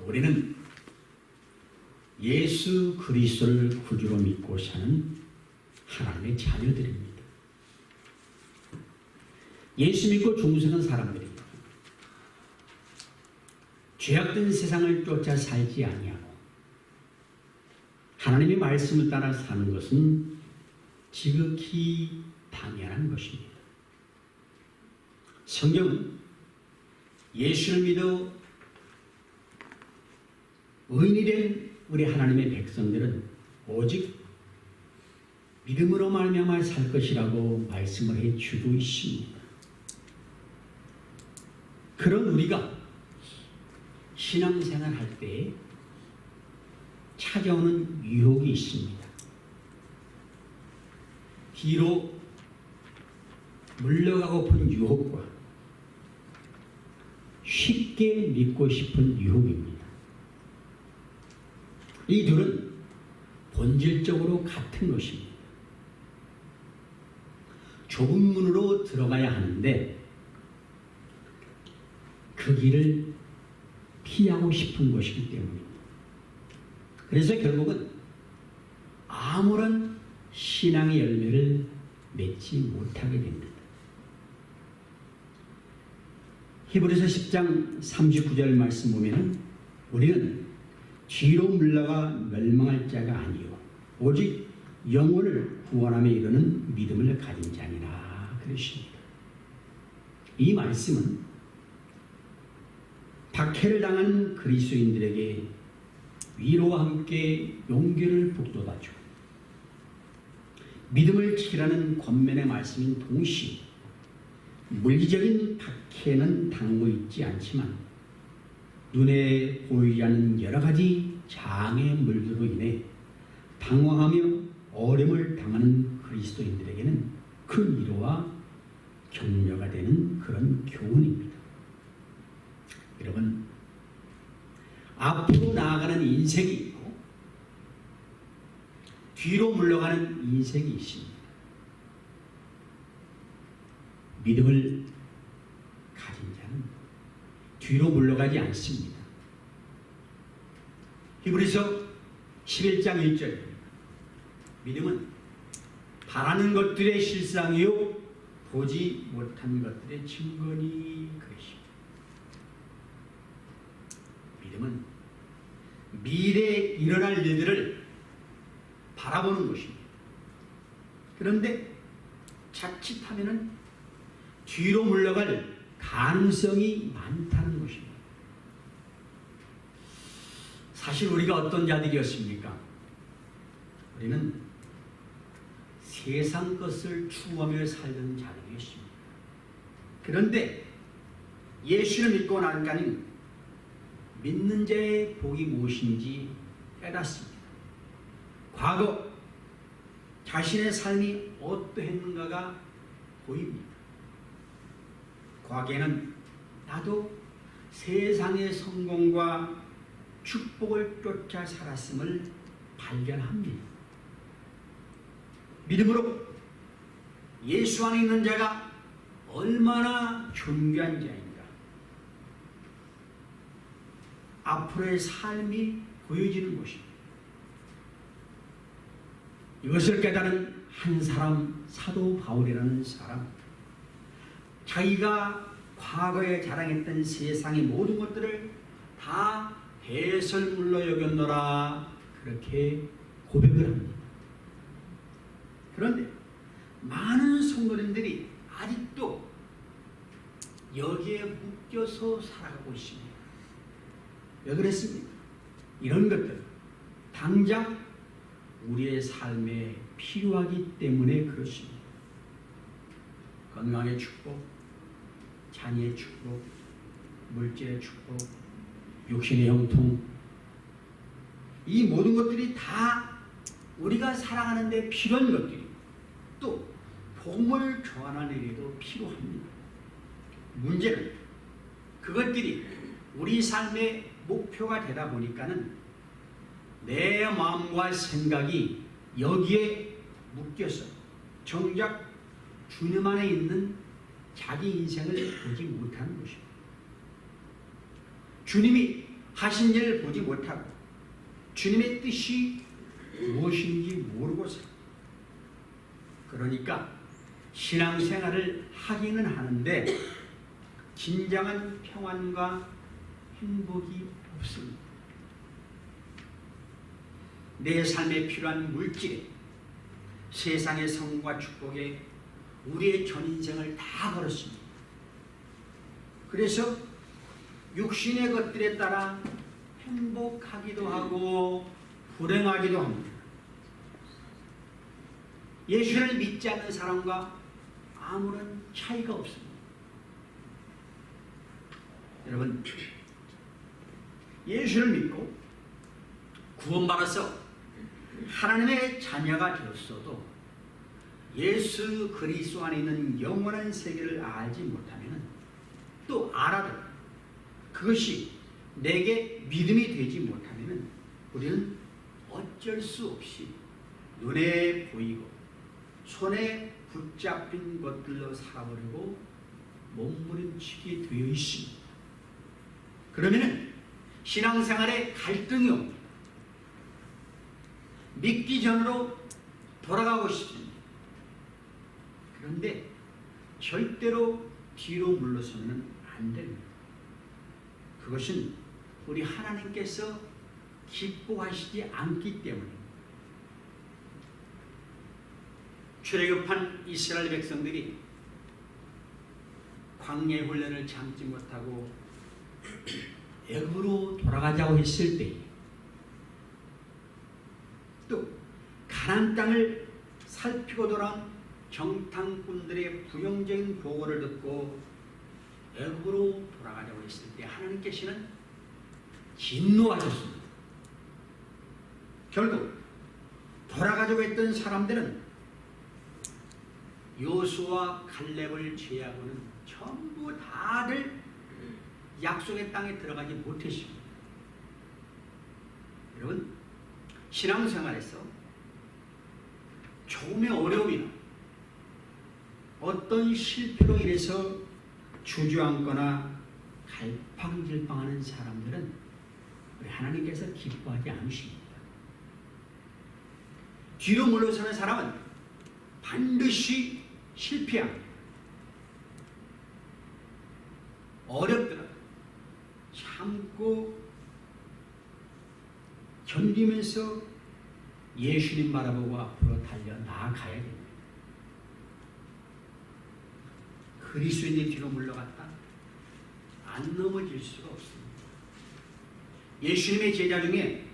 우리는 예수 그리스도를 구주로 믿고 사는 하나님의 자녀들입니다. 예수 믿고 종사하는 사람들입니다. 죄악된 세상을 쫓아 살지 아니하고 하나님의 말씀을 따라 사는 것은 지극히 당연한 것입니다. 성경은 예수를 믿어 의인이 된 우리 하나님의 백성들은 오직 믿음으로 말미암아 살 것이라고 말씀을 해주고 있습니다. 그런 우리가 신앙생활 할 때 찾아오는 유혹이 있습니다. 뒤로 물러가고픈 유혹과 쉽게 믿고 싶은 유혹입니다. 이 둘은 본질적으로 같은 것입니다. 좁은 문으로 들어가야 하는데 그 길을 피하고 싶은 것이기 때문입니다. 그래서 결국은 아무런 신앙의 열매를 맺지 못하게 됩니다. 히브리서 10장 39절 말씀 보면 우리는 뒤로 물러가 멸망할 자가 아니요 오직 영혼을 구원함에 이르는 믿음을 가진 자니라 그러십니다. 이 말씀은 박해를 당한 그리스도인들에게 위로와 함께 용기를 북돋아주고 믿음을 지키라는 권면의 말씀인 동시에 물리적인 박해는 당하고 있지 않지만 눈에 보이지 않는 여러 가지 장애물들로 인해 방황하며 어려움을 당하는 그리스도인들에게는 큰 위로와 격려가 되는 그런 교훈입니다. 여러분, 앞으로 나아가는 인생이 있고 뒤로 물러가는 인생이 있습니다. 믿음을 가진 자는 뒤로 물러가지 않습니다. 히브리서 11장 1절 믿음은 바라는 것들의 실상이요 보지 못한 것들의 증거니 그것입니다. 믿음은 미래에 일어날 일들을 바라보는 것입니다. 그런데 자칫하면은 뒤로 물러갈 가능성이 많다는 것입니다. 사실 우리가 어떤 자들이었습니까? 우리는 세상 것을 추구하며 살던 자들이었습니다. 그런데 예수를 믿고 나니까는 믿는 자의 복이 무엇인지 깨닫습니다. 과거 자신의 삶이 어떠했는가가 보입니다. 과거에는 나도 세상의 성공과 축복을 쫓아 살았음을 발견합니다. 믿음으로 예수 안에 있는 자가 얼마나 존귀한 자인가. 앞으로의 삶이 보여지는 것입니다. 이것을 깨달은 한 사람, 사도 바울이라는 사람, 자기가 과거에 자랑했던 세상의 모든 것들을 다 배설물로 여겼노라 그렇게 고백을 합니다. 그런데 많은 성도님들이 아직도 여기에 묶여서 살아가고 있습니다. 왜 그랬습니까? 이런 것들 당장 우리의 삶에 필요하기 때문에 그렇습니다. 건강의 축복, 자녀의 축복, 물질의 축복, 육신의 형통, 이 모든 것들이 다 우리가 살아가는 데 필요한 것들이고 또 복음을 전하는 일에도 필요합니다. 문제는 그것들이 우리 삶의 목표가 되다 보니까는 내 마음과 생각이 여기에 묶여서 정작 주님 안에 있는 자기 인생을 보지 못하는 것입니다. 주님이 하신 일을 보지 못하고 주님의 뜻이 무엇인지 모르고 살고, 그러니까 신앙생활을 하기는 하는데 진정한 평안과 행복이 없습니다. 내 삶에 필요한 물질에, 세상의 성과 축복에 우리의 전 인생을 다 걸었습니다. 그래서 육신의 것들에 따라 행복하기도 하고 불행하기도 합니다. 예수를 믿지 않는 사람과 아무런 차이가 없습니다. 여러분, 예수를 믿고 구원받아서 하나님의 자녀가 되었어도 예수 그리스도 안에 있는 영원한 세계를 알지 못하면, 또 알아도 그것이 내게 믿음이 되지 못하면 우리는 어쩔 수 없이 눈에 보이고 손에 붙잡힌 것들로 살아버리고 몸부림치게 되어 있습니다. 그러면 신앙생활에 갈등이 옵니다. 믿기 전으로 돌아가고 싶습니다. 그런데 절대로 뒤로 물러서면 안 됩니다. 그것은 우리 하나님께서 기뻐하시지 않기 때문입니다. 출애굽한 이스라엘 백성들이 광야 훈련을 참지 못하고 애굽으로 돌아가자고 했을 때, 또 가나안 땅을 살피고 돌아온 정탐꾼들의 부정적인 보고를 듣고 애굽으로 돌아가자고 했을 때 하나님께서는 진노하셨습니다. 결국 돌아가자고 했던 사람들은 여호수아와 갈렙을 제외하고는 전부 다들 약속의 땅에 들어가지 못했습니다. 여러분, 신앙생활에서 조금의 어려움이나 어떤 실패로 인해서 주저앉거나 갈팡질팡하는 사람들은 우리 하나님께서 기뻐하지 않으십니다. 뒤로 물러서는 사람은 반드시 실패합니다. 어렵더라도 참고 견디면서 예수님 바라보고 앞으로 달려 나아가야 됩니다. 그리스도인이 뒤로 물러갔다 안 넘어질 수가 없습니다. 예수님의 제자 중에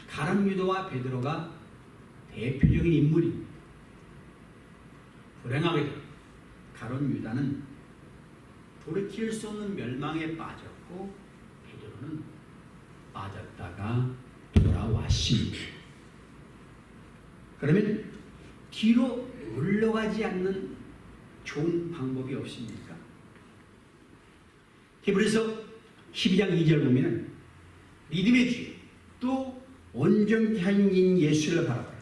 가룟 유다와 베드로가 대표적인 인물입니다. 불행하게도 가룟 유다는 돌이킬 수 없는 멸망에 빠졌고 베드로는 빠졌다가 돌아왔습니다. 그러면 뒤로 물러가지 않는 좋은 방법이 없습니까? 히브리서 12장 2절 보면 믿음의 주에 또 온전케 하신 예수를 바라보라.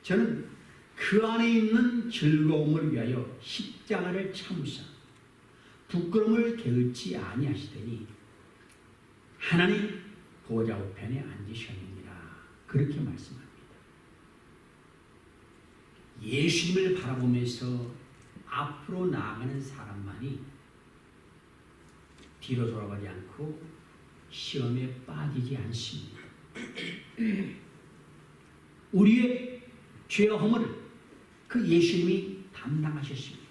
저는 그 안에 있는 즐거움을 위하여 십자가를 참으사 부끄러움을 게을지 아니하시더니 하나님 보좌 우편에 앉으셨느니라. 그렇게 말씀합니다. 예수님을 바라보면서 앞으로 나아가는 사람만이 뒤로 돌아가지 않고 시험에 빠지지 않습니다. 우리의 죄와 허물을 그 예수님이 담당하셨습니다.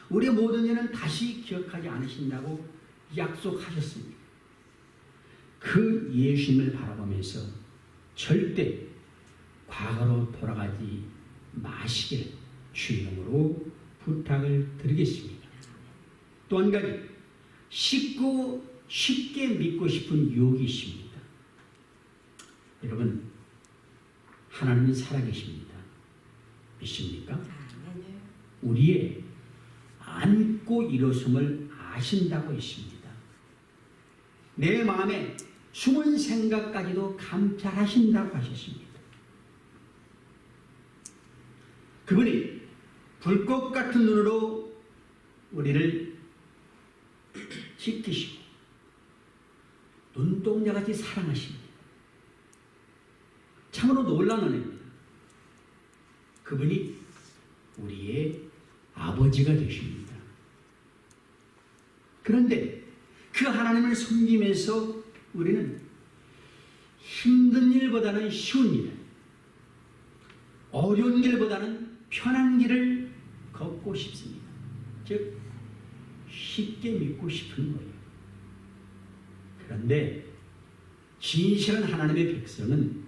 우리의 모든 죄는 다시 기억하지 않으신다고 약속하셨습니다. 그 예수님을 바라보면서 절대 과거로 돌아가지 마시기를 주님으로 부탁을 드리겠습니다. 또 한 가지, 쉽게 믿고 싶은 유혹이 있습니다. 여러분, 하나님은 살아계십니다. 믿습니까? 우리의 안고 일어섬을 아신다고 했습니다. 내 마음에 숨은 생각까지도 감찰하신다고 하셨습니다. 그분이 불꽃 같은 눈으로 우리를 지키시고 눈동자같이 사랑하십니다. 참으로 놀라운 은혜입니다. 그분이 우리의 아버지가 되십니다. 그런데 그 하나님을 섬기면서 우리는 힘든 일보다는 쉬운 일, 어려운 길보다는 편한 길을 걷고 싶습니다. 즉 쉽게 믿고 싶은 거예요. 그런데 진실한 하나님의 백성은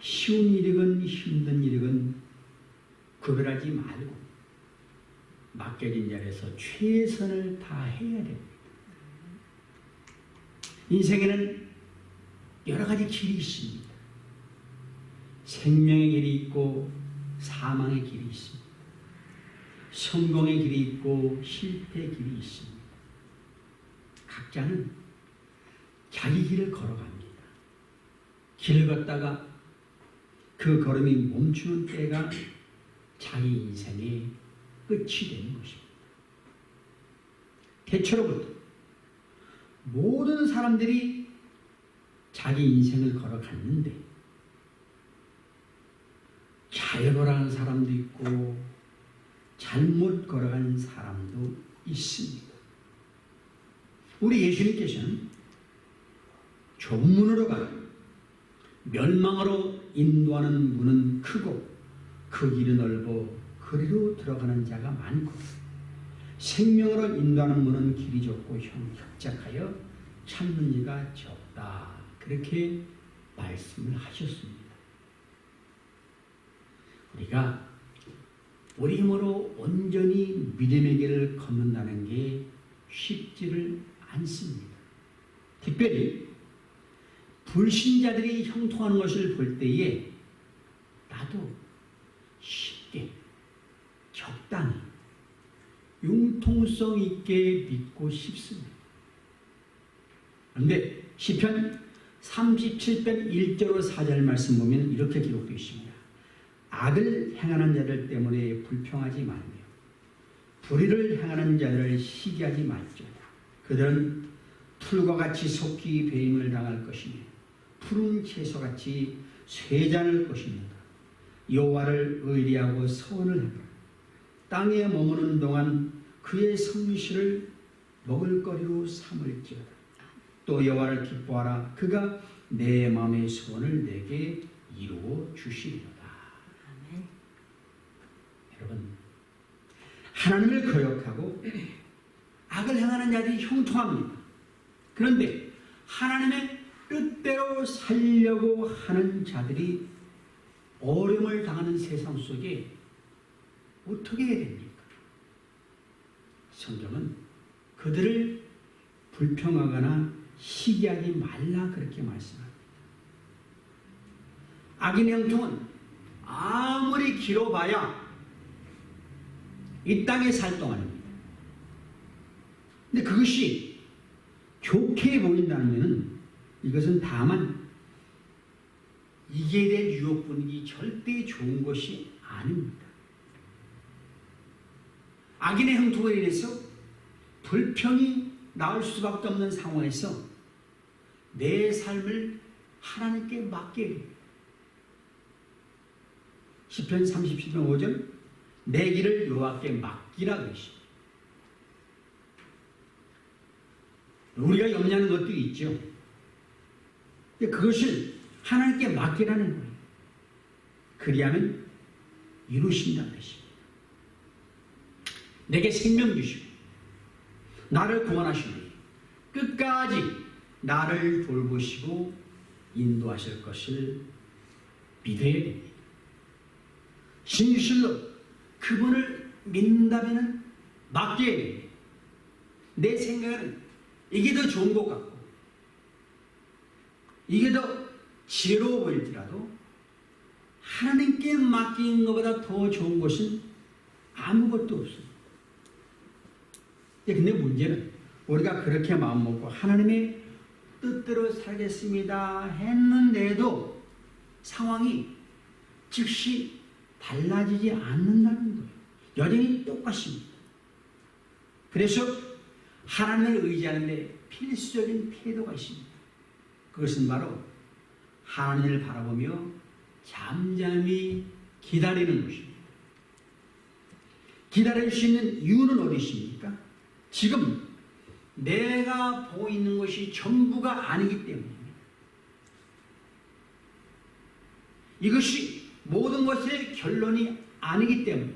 쉬운 일이건 힘든 일이건 구별하지 말고 맡겨진 자리에서 최선을 다해야 됩니다. 인생에는 여러 가지 길이 있습니다. 생명의 길이 있고 사망의 길이 있습니다. 성공의 길이 있고 실패의 길이 있습니다. 각자는 자기 길을 걸어갑니다. 길을 걷다가 그 걸음이 멈추는 때가 자기 인생의 끝이 되는 것입니다. 대체로부터 모든 사람들이 자기 인생을 걸어갔는데 잘 걸어간 사람도 있고 잘못 걸어간 사람도 있습니다. 우리 예수님께서는 좁은 문으로 가 멸망으로 인도하는 문은 크고 그 길이 넓어 그리로 들어가는 자가 많고 생명으로 인도하는 문은 길이 좁고 협착하여 찾는 이가 적다. 그렇게 말씀을 하셨습니다. 우리가 우리 힘으로 온전히 믿음의 길을 걷는다는 게 쉽지를 않습니다. 특별히 불신자들이 형통하는 것을 볼 때에 나도 쉽게 적당히 융통성 있게 믿고 싶습니다. 그런데 시편 37편 1절로 4절 말씀 보면 이렇게 기록되어 있습니다. 악을 행하는 자들 때문에 불평하지 말며 불의를 행하는 자들을 시기하지 말지어다. 그들은 풀과 같이 속히 배임을 당할 것이며 푸른 채소같이 쇠잔할 것입니다. 여호와를 의리하고 서원을 해라. 땅에 머무는 동안 그의 성실을 먹을거리로 삼을지어다. 또 여호와를 기뻐하라. 그가 내 마음의 소원을 내게 이루어 주시리로다. 아멘. 여러분, 하나님을 거역하고 악을 행하는 자들이 형통합니다. 그런데 하나님의 뜻대로 살려고 하는 자들이 어려움을 당하는 세상 속에 어떻게 해야 됩니까? 성경은 그들을 불평하거나 시기하지 말라 그렇게 말씀합니다. 악인의 형통은 아무리 길어봐야 이 땅에 살 동안입니다. 근데 그것이 좋게 보인다면 이것은 다만 이게 될 유혹뿐이지 절대 좋은 것이 아닙니다. 악인의 형통으로 인해서 불평이 나올 수밖에 없는 상황에서 내 삶을 하나님께 맡게 됩니다. 시편 37편 5절 내 길을 여호와께 맡기라 그러십니다. 우리가 염려하는 것들이 있죠. 그것을 하나님께 맡기라는 거예요. 그리하면 이루신다는 것입니다. 내게 생명 주시고 나를 구원하시니 끝까지 나를 돌보시고 인도하실 것을 믿어야 됩니다. 진실로 그분을 믿는다면 맡겨야 됩니다. 내 생각은 이게 더 좋은 것 같고 이게 더 지혜로워 보일지라도 하나님께 맡긴 것보다 더 좋은 것은 아무것도 없습니다. 근데 문제는 우리가 그렇게 마음먹고 하나님의 뜻대로 살겠습니다 했는데도 상황이 즉시 달라지지 않는다는 거예요. 여전히 똑같습니다. 그래서 하나님을 의지하는데 필수적인 태도가 있습니다. 그것은 바로 하나님을 바라보며 잠잠히 기다리는 것입니다. 기다릴 수 있는 이유는 어디 있습니까? 지금 내가 보고 있는 것이 전부가 아니기 때문입니다. 이것이 모든 것의 결론이 아니기 때문에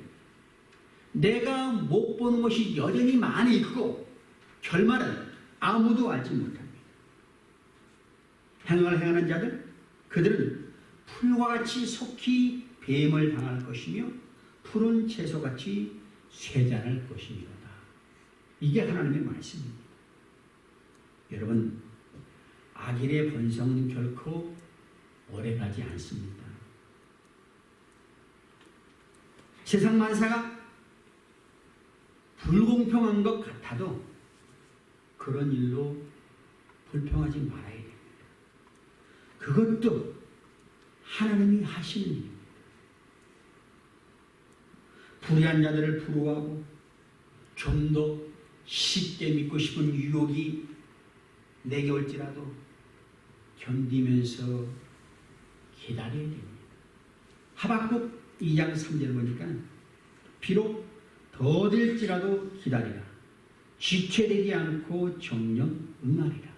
내가 못 보는 것이 여전히 많이 있고 결말은 아무도 알지 못합니다. 행을 행하는 자들, 그들은 풀과 같이 속히 뱀을 당할 것이며 푸른 채소같이 쇠잔할 것이니라. 이게 하나님의 말씀입니다. 여러분, 악인의 번성은 결코 오래가지 않습니다. 세상 만사가 불공평한 것 같아도 그런 일로 불평하지 말아야 됩니다. 그것도 하나님이 하시는 일입니다. 불의한 자들을 부러워하고 좀 더 쉽게 믿고 싶은 유혹이 내게 올지라도 견디면서 기다려야 됩니다. 하박국 2장 3절 보니까 비록 더딜지라도 기다리라. 지체되지 않고 정령 응하리라.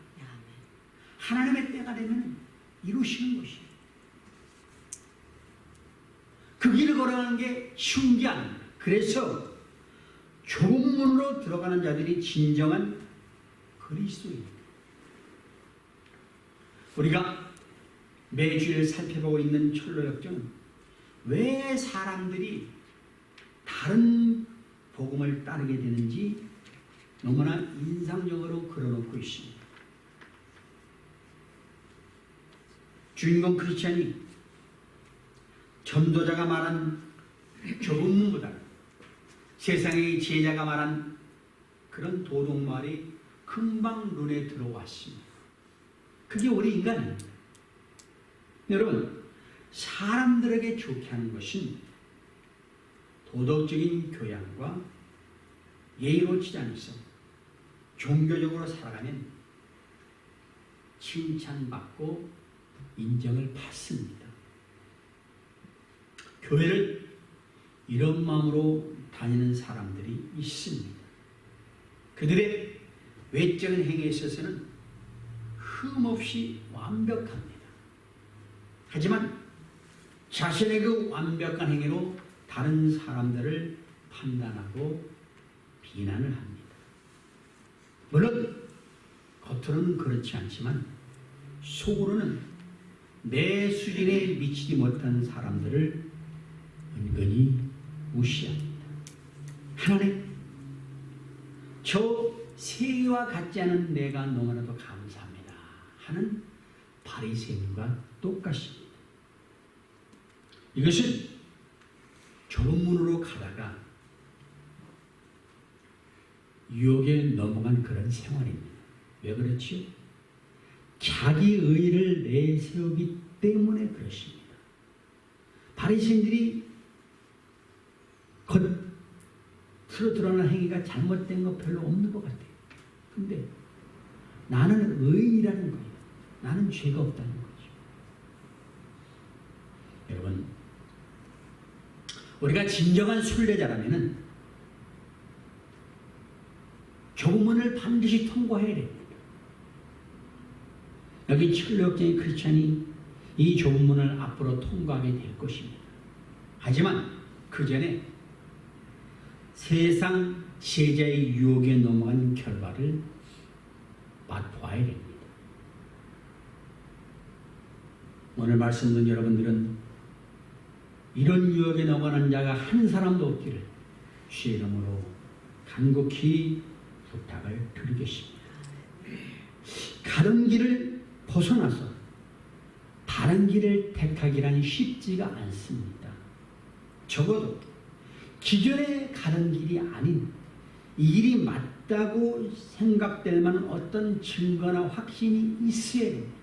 하나님의 때가 되면 이루시는 것이에요. 그 길을 걸어가는 게 쉬운 게 아닙니다. 그래서 좁은 문으로 들어가는 자들이 진정한 그리스도입니다. 우리가 매주일 살펴보고 있는 철로역정은 왜 사람들이 다른 복음을 따르게 되는지 너무나 인상적으로 걸어놓고 있습니다. 주인공 크리스찬이 전도자가 말한 좁은 문보다 세상의 제자가 말한 그런 도둑말이 금방 눈에 들어왔습니다. 그게 우리 인간입니다. 여러분, 사람들에게 좋게 하는 것은 도덕적인 교양과 예의로우지 않으서 종교적으로 살아가면 칭찬받고 인정을 받습니다. 교회를 이런 마음으로 다니는 사람들이 있습니다. 그들의 외적인 행위에 있어서는 흠없이 완벽합니다. 하지만 자신의 그 완벽한 행위로 다른 사람들을 판단하고 비난을 합니다. 물론 겉으로는 그렇지 않지만 속으로는 내 수준에 미치지 못한 사람들을 은근히 무시합니다. 하나님, 저 세계와 같지 않은 내가 너무나도 감사합니다 하는 바리새인과 똑같습니다. 이것은 좁은 문으로 가다가 유혹에 넘어간 그런 생활입니다. 왜 그렇지요? 자기 의의를 내세우기 때문에 그렇습니다. 바리새인들이 겉으로 드러나는 행위가 잘못된 거 별로 없는 것 같아요. 근데 나는 의인이라는 거예요. 나는 죄가 없다는 거죠. 여러분, 우리가 진정한 순례자라면은 좁은 문을 반드시 통과해야 됩니다. 여기 철로역정의 크리스찬이 이 좁은 문을 앞으로 통과하게 될 것입니다. 하지만 그 전에 세상 제자의 유혹에 넘어간 결과를 맛보아야 됩니다. 오늘 말씀 듣는 여러분들은 이런 유혹에 넘어가는 자가 한 사람도 없기를 주의 이름으로 간곡히 부탁을 드리겠습니다. 가는 길을 벗어나서 다른 길을 택하기란 쉽지가 않습니다. 적어도 기존에 가는 길이 아닌 이 길이 맞다고 생각될 만한 어떤 증거나 확신이 있어야 됩니다.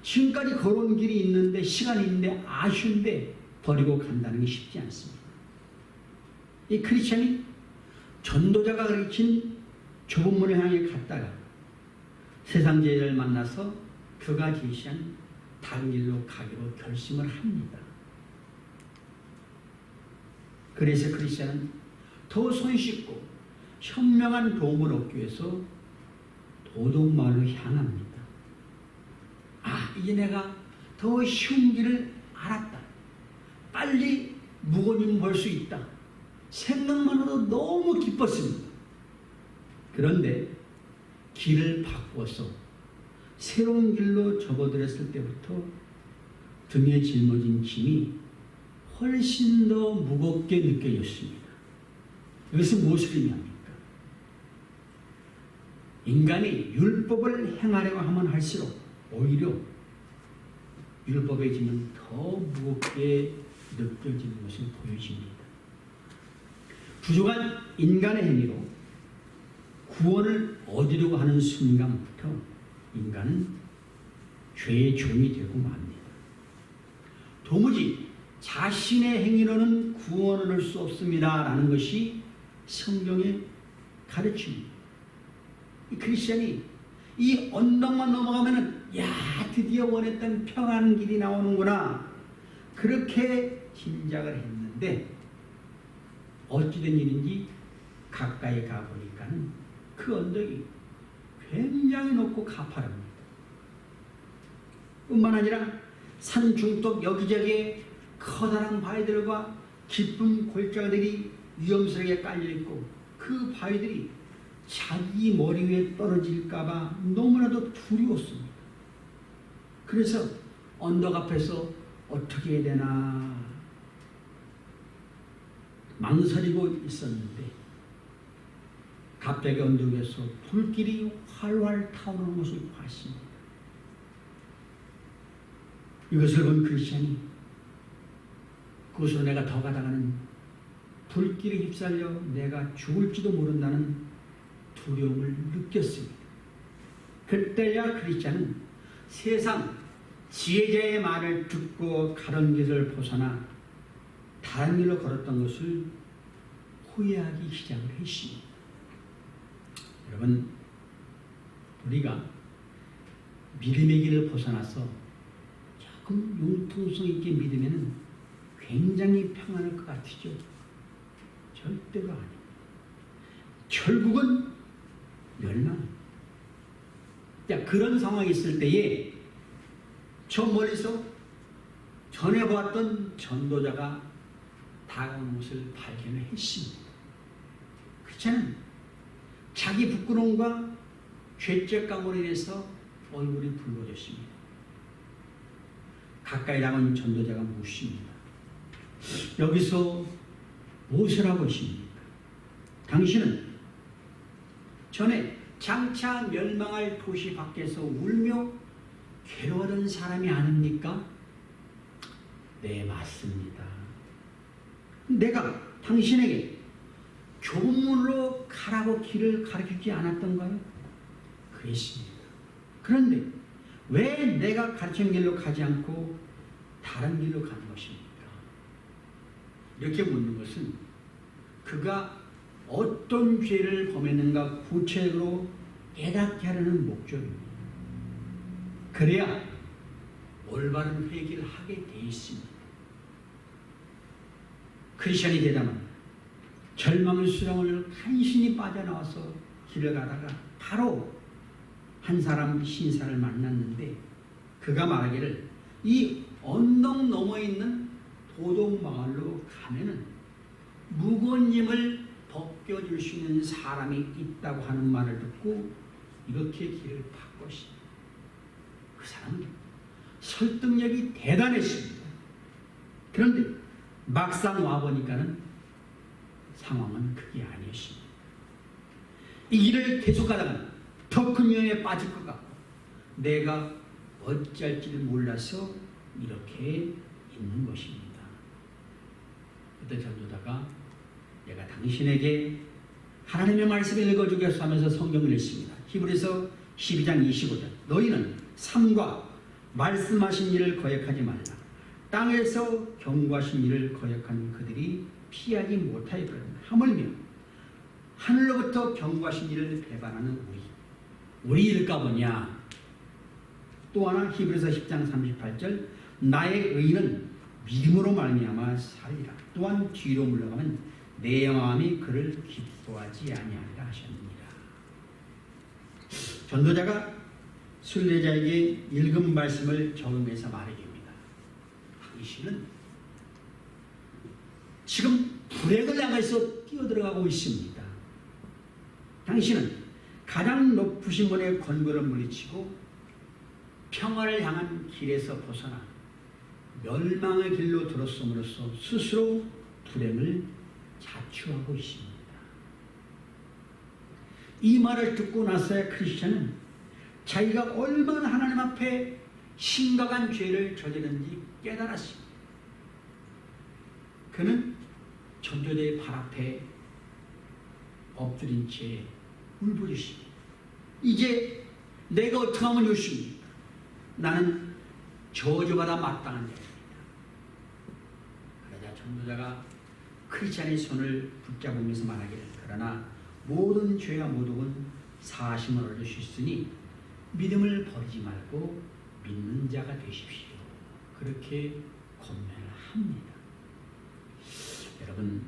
지금까지 걸어온 길이 있는데, 시간이 있는데 아쉬운데 버리고 간다는 게 쉽지 않습니다. 이 크리스찬이 전도자가 가르친 좁은 문을 향해 갔다가 세상 제자를 만나서 그가 제시한 다른 길로 가기로 결심을 합니다. 그래서 크리스천은 더 손쉽고 현명한 도움을 얻기 위해서 도덕마을로 향합니다. 이제 내가 더 쉬운 길을 알았다. 빨리 무거운 볼 수 있다. 생각만으로도 너무 기뻤습니다. 그런데 길을 바꿔서 새로운 길로 접어들었을 때부터 등에 짊어진 짐이 훨씬 더 무겁게 느껴졌습니다. 이것은 무엇을 의미합니까? 인간이 율법을 행하려고 하면 할수록 오히려 율법의 짐은 더 무겁게 느껴지는 것을 보여줍니다. 부족한 인간의 행위로 구원을 얻으려고 하는 순간부터 인간은 죄의 종이 되고 맙니다. 도무지 자신의 행위로는 구원을 얻을 수 없습니다 라는 것이 성경의 가르침입니다. 이 크리스천이 이 언덕만 넘어가면 드디어 원했던 평안한 길이 나오는구나 그렇게 짐작을 했는데 어찌된 일인지 가까이 가보니까는 그 언덕이 굉장히 높고 가파릅니다. 뿐만 아니라 산 중턱 여기저기에 커다란 바위들과 깊은 골짜기들이 위험스럽게 깔려있고 그 바위들이 자기 머리 위에 떨어질까봐 너무나도 두려웠습니다. 그래서 언덕 앞에서 어떻게 해야 되나 망설이고 있었는데 갑자기 언덕 위에서 불길이 활활 타오르는 것을 봤습니다. 이것을 본 크리스천이 그것으로 내가 더 가다가는 불길에 휩쓸려 내가 죽을지도 모른다는 두려움을 느꼈습니다. 그때야 크리스천은 세상 지혜자의 말을 듣고 가던 길을 벗어나 다른 길로 걸었던 것을 후회하기 시작을 했습니다. 여러분, 우리가 믿음의 길을 벗어나서 조금 융통성 있게 믿으면 굉장히 평안할 것 같으죠? 절대로 아닙니다. 결국은 멸망. 그런 상황이 있을 때에 저 멀리서 전에 보았던 전도자가 다가오는 것을 발견을 했습니다. 그렇잖아요. 자기 부끄러움과 죄책감으로 인해서 얼굴이 붉어졌습니다. 가까이 다가온 전도자가 묻습니다. 여기서 무엇을 하고 있습니까? 당신은 전에 장차 멸망할 도시 밖에서 울며 괴로워하던 사람이 아닙니까? 네, 맞습니다. 내가 당신에게 좁은 문으로 가라고 길을 가르치지 않았던가요? 그랬습니다. 그런데 왜 내가 가르친 길로 가지 않고 다른 길로 가는 것입니까? 이렇게 묻는 것은 그가 어떤 죄를 범했는가 구체적으로 깨닫게 하려는 목적입니다. 그래야 올바른 회개를 하게 돼 있습니다. 크리스천이 되다만 절망스러움을 간신히 빠져나와서 길을 가다가 바로 한 사람 신사를 만났는데 그가 말하기를 이 언덕 너머에 있는 도덕마을로 가면은 무거운 짐을 벗겨줄 수 있는 사람이 있다고 하는 말을 듣고 이렇게 길을 바꿨습니다. 그 사람은 설득력이 대단했습니다. 그런데 막상 와보니까는 상황은 그게 아니었습니다. 이 길을 계속 가다가 더 큰 위험에 빠질 것 같고 내가 어찌할지를 몰라서 이렇게 있는 것입니다. 그때 전도자가 내가 당신에게 하나님의 말씀을 읽어주기 위해서 하면서 성경을 읽습니다. 히브리서 12장 25절 너희는 삶과 말씀하신 일을 거역하지 말라. 땅에서 경고하신 일을 거역한 그들이 피하지 못하였거든. 하물며 하늘로부터 경고하신 일을 배반하는 우리 우리일까 보냐. 또 하나 히브리서 10장 38절 나의 의는 믿음으로 말미암아 살리라. 또한 뒤로 물러가면 내 마음이 그를 기뻐하지 아니하리라 하셨느니라. 전도자가 순례자에게 읽은 말씀을 적용해서 말해줍니다. 당신은 지금 불행을 향해서 뛰어들어가고 있습니다. 당신은 가장 높으신 분의 권고를 물리치고 평화를 향한 길에서 벗어나 멸망의 길로 들었음으로써 스스로 불행을 자초하고 있습니다. 이 말을 듣고 나서야 크리스천은 자기가 얼마나 하나님 앞에 심각한 죄를 저지른지 깨달았습니다. 그는 전도자의 발 앞에 엎드린 채 울부짖습니다. 이제 내가 어떻게 하면 좋습니까? 나는 저주받아 마땅한 자입니다. 그러자 전도자가 크리스찬의 손을 붙잡으면서 말하기를 그러나 모든 죄와 모독은 사심을 얻을 수 있으니 믿음을 버리지 말고 믿는 자가 되십시오. 그렇게 권면을 합니다. 여러분,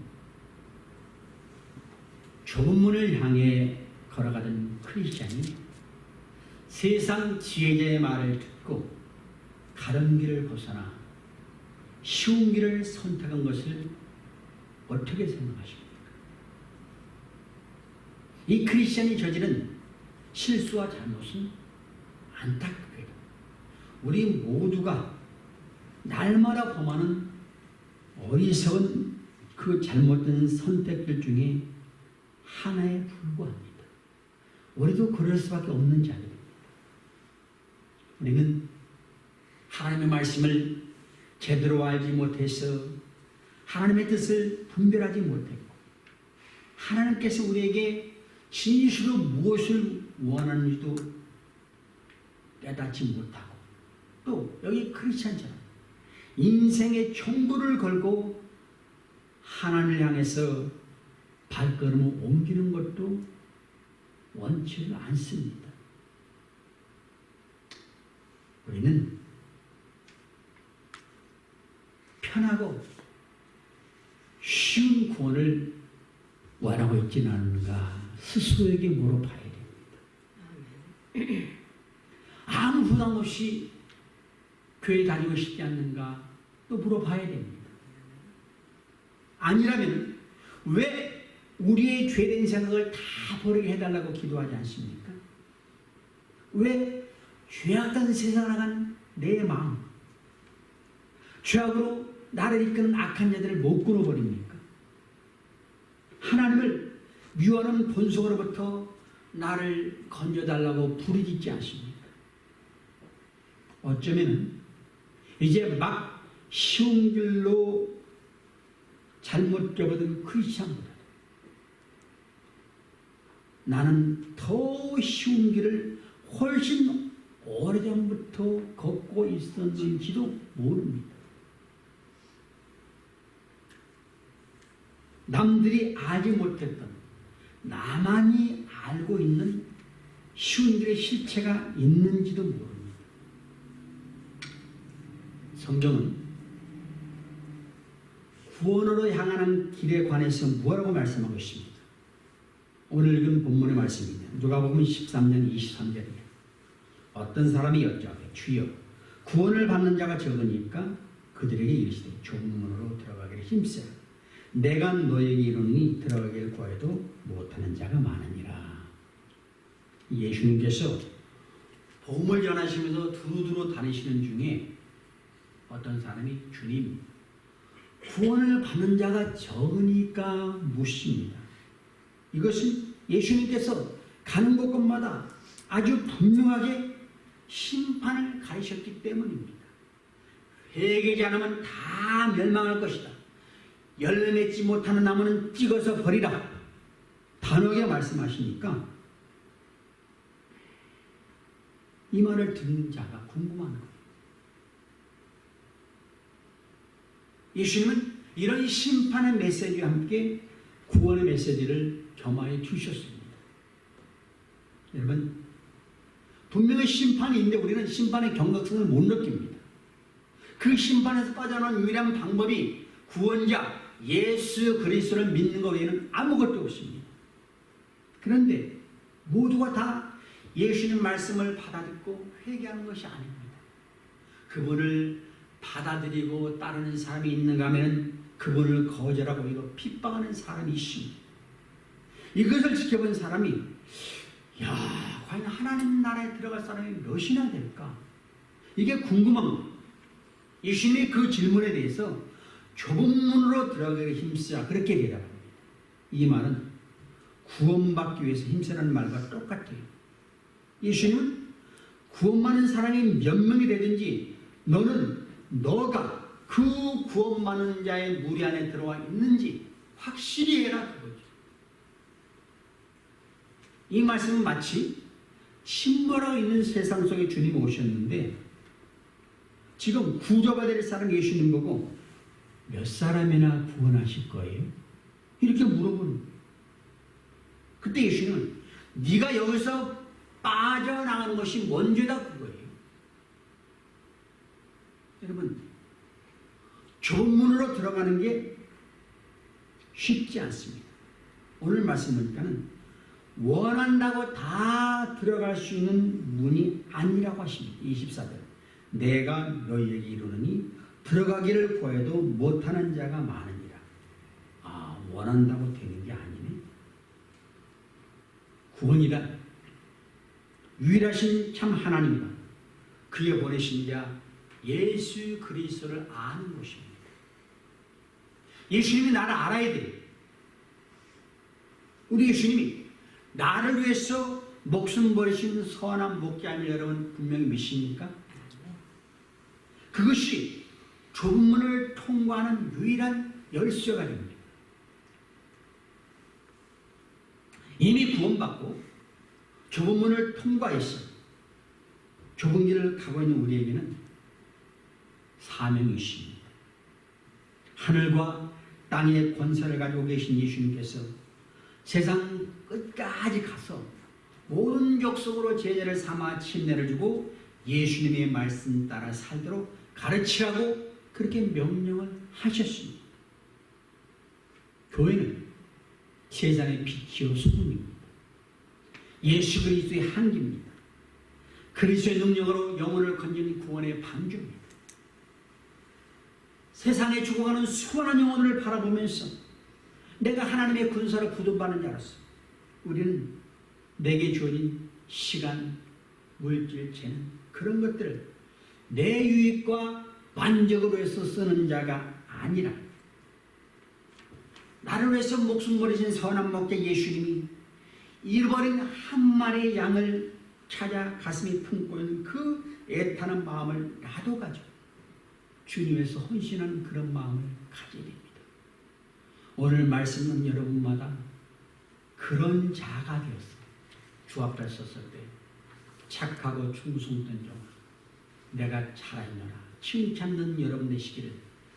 좁은 문을 향해 걸어가던 크리스찬이 세상 지혜자의 말을 듣고 가른 길을 벗어나 쉬운 길을 선택한 것을 어떻게 생각하십니까? 이 크리스찬이 저지른 실수와 잘못은 안타깝게도 우리 모두가 날마다 범하는 어리석은 그 잘못된 선택들 중에 하나에 불과합니다. 우리도 그럴 수밖에 없는 자들입니다. 우리는 하나님의 말씀을 제대로 알지 못해서 하나님의 뜻을 분별하지 못했고 하나님께서 우리에게 진실로 무엇을 원하는지도 깨닫지 못하고 또 여기 크리스찬처럼 인생의 총부를 걸고 하나님을 향해서 발걸음을 옮기는 것도 원치를 않습니다. 우리는 편하고 쉬운 구원을 원하고 있지는 않은가 스스로에게 물어봐야 됩니다. 아무 부담 없이 교회 다니고 싶지 않는가 또 물어봐야 됩니다. 아니라면 왜 우리의 죄된 생각을 다 버리게 해달라고 기도하지 않습니까? 왜 죄악된 세상을 나간 내 마음, 죄악으로 나를 이끄는 악한 자들을 못 끊어버립니까? 하나님을 미워하는 본성으로부터 나를 건져달라고 부르짖지 않습니까? 어쩌면 이제 막 쉬운 길로 잘못 접어든 크리스찬보다 나는 더 쉬운 길을 훨씬 오래전부터 걷고 있었는지도 모릅니다. 남들이 알지 못했던 나만이 알고 있는 쉬운 길의 실체가 있는지도 모릅니다. 성경은 구원으로 향하는 길에 관해서 뭐라고 말씀하고 있습니다. 오늘 읽은 본문의 말씀입니다. 누가복음 13장 23절입니다. 어떤 사람이 여짜오되 주여 구원을 받는 자가 적으니까 그들에게 이르시되 좁은 문으로 들어가기를 힘쓰라. 내가 너에게 이르노니 들어가기를 구하여도 못하는 자가 많으니라. 예수님께서 복음을 전하시면서 두루두루 다니시는 중에 어떤 사람이 주님 구원을 받는 자가 적으니까 묻습니다. 이것은 예수님께서 가는 곳곳마다 아주 분명하게 심판을 가리셨기 때문입니다. 회개하지 않으면 다 멸망할 것이다. 열매 맺지 못하는 나무는 찍어서 버리라. 단호하게 말씀하시니까 이 말을 듣는 자가 궁금한 거예요. 예수님은 이런 심판의 메시지와 함께 구원의 메시지를 겸하여 주셨습니다. 여러분, 분명히 심판이 있는데 우리는 심판의 경각성을 못 느낍니다. 그 심판에서 빠져나오는 유일한 방법이 구원자 예수 그리스도를 믿는 것 외에는 아무것도 없습니다. 그런데 모두가 다 예수님 말씀을 받아듣고 회개하는 것이 아닙니다. 그분을 받아들이고 따르는 사람이 있는가 하면 그분을 거절하고 이거 핍박하는 사람이 있습니다. 이것을 지켜본 사람이 과연 하나님 나라에 들어갈 사람이 몇이나 될까? 이게 궁금한 거예요. 예수님이 그 질문에 대해서 좁은 문으로 들어가기를 힘쓰자 그렇게 대답합니다. 이 말은 구원받기 위해서 힘쓰라는 말과 똑같아요. 예수님은 구원받는 사람이 몇 명이 되든지 너가 그 구원받는 자의 무리 안에 들어와 있는지 확실히 해라 그거죠. 이 말씀은 마치 침몰하고 있는 세상 속에 주님이 오셨는데 지금 구조가 될 사람 예수님 보고 몇 사람이나 구원하실 거예요? 이렇게 물어보는 거예요. 그때 예수님은 네가 여기서 빠져나가는 것이 뭔 죄다 그거예요. 여러분 좁은 문으로 들어가는 게 쉽지 않습니다. 오늘 말씀 보니까는 원한다고 다 들어갈 수 있는 문이 아니라고 하십니다. 24절 내가 너희에게 이르노니 들어가기를 구해도 못하는 자가 많으니라. 원한다고 되는 게 아니네. 구원이란 유일하신 참 하나님과 그의 보내신 자 예수 그리스도를 아는 것입니다. 예수님이 나를 알아야 돼요. 우리 예수님이 나를 위해서 목숨 버리신 선한 목자임을 여러분 분명히 믿습니까? 그것이 좁은 문을 통과하는 유일한 열쇠가 됩니다. 이미 구원받고 좁은 문을 통과해서 좁은 길을 가고 있는 우리에게는 사명이 있습니다. 하늘과 땅의 권세를 가지고 계신 예수님께서 세상 끝까지 가서 모든 족속으로 제자를 삼아 침례를 주고 예수님의 말씀 따라 살도록 가르치라고 그렇게 명령을 하셨습니다. 교회는 세상의 빛이요 소금입니다. 예수 그리스도의 향기입니다. 그리스도의 능력으로 영혼을 건지는 구원의 방주입니다. 세상에 죽어가는 수많은 영혼을 바라보면서 내가 하나님의 군사로 부름받는 자로서 우리는 내게 주어진 시간, 물질, 재능 그런 것들을 내 유익과 만족으로 해서 쓰는 자가 아니라 나를 위해서 목숨 버리신 선한 목자 예수님이 잃어버린 한 마리의 양을 찾아 가슴에 품고 있는 그 애타는 마음을 나도 가지고 주님 위해서 헌신하는 그런 마음을 가져야 됩니다. 오늘 말씀은 여러분마다 그런 자가 되어서 주 앞에 섰을 때 착하고 충성된 종 내가 살아있노라 칭찬받는 여러분 되시기를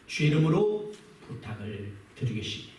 주 이름으로 부탁을 드리겠습니다.